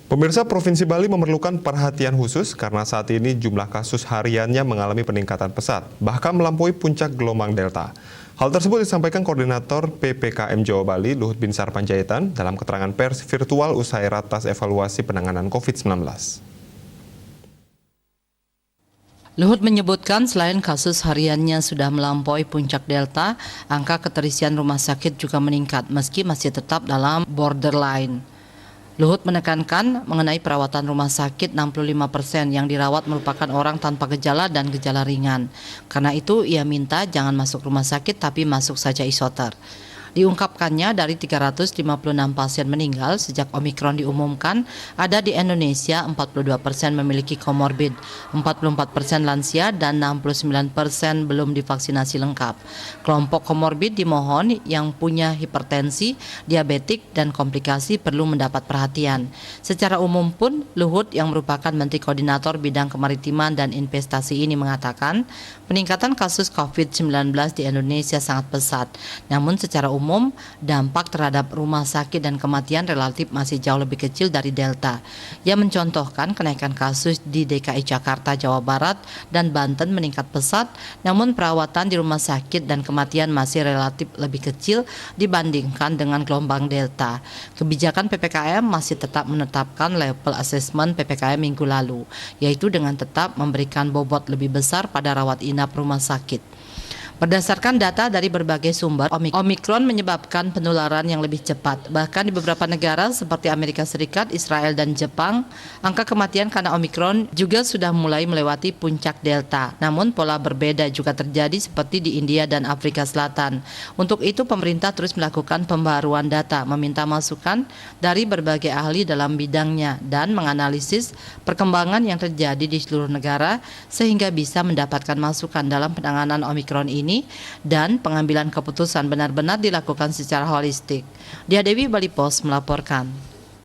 Pemirsa, Provinsi Bali memerlukan perhatian khusus karena saat ini jumlah kasus hariannya mengalami peningkatan pesat, bahkan melampaui puncak gelombang Delta. Hal tersebut disampaikan Koordinator PPKM Jawa Bali, Luhut Binsar Panjaitan, dalam keterangan pers virtual usai ratas evaluasi penanganan COVID-19. Luhut menyebutkan selain kasus hariannya sudah melampaui puncak Delta, angka keterisian rumah sakit juga meningkat meski masih tetap dalam borderline. Luhut menekankan mengenai perawatan rumah sakit 65% yang dirawat merupakan orang tanpa gejala dan gejala ringan. Karena itu ia minta jangan masuk rumah sakit tapi masuk saja isoter. Diungkapkannya dari 356 pasien meninggal sejak Omikron diumumkan, ada di Indonesia 42% memiliki komorbid, 44% lansia, dan 69% belum divaksinasi lengkap. Kelompok komorbid dimohon yang punya hipertensi, diabetik, dan komplikasi perlu mendapat perhatian. Secara umum pun, Luhut yang merupakan Menteri Koordinator Bidang Kemaritiman dan Investasi ini mengatakan, peningkatan kasus COVID-19 di Indonesia sangat pesat, namun secara umum dampak terhadap rumah sakit dan kematian relatif masih jauh lebih kecil dari Delta. Ia mencontohkan kenaikan kasus di DKI Jakarta, Jawa Barat, dan Banten meningkat pesat, namun perawatan di rumah sakit dan kematian masih relatif lebih kecil dibandingkan dengan gelombang Delta. Kebijakan PPKM masih tetap menetapkan level assessment PPKM minggu lalu, yaitu dengan tetap memberikan bobot lebih besar pada rawat inap rumah sakit. Berdasarkan data dari berbagai sumber, Omikron menyebabkan penularan yang lebih cepat. Bahkan di beberapa negara seperti Amerika Serikat, Israel, dan Jepang, angka kematian karena Omikron juga sudah mulai melewati puncak Delta. Namun pola berbeda juga terjadi seperti di India dan Afrika Selatan. Untuk itu pemerintah terus melakukan pembaruan data, meminta masukan dari berbagai ahli dalam bidangnya, dan menganalisis perkembangan yang terjadi di seluruh negara sehingga bisa mendapatkan masukan dalam penanganan Omikron ini dan pengambilan keputusan benar-benar dilakukan secara holistik. Dia Dewi, Bali Post melaporkan.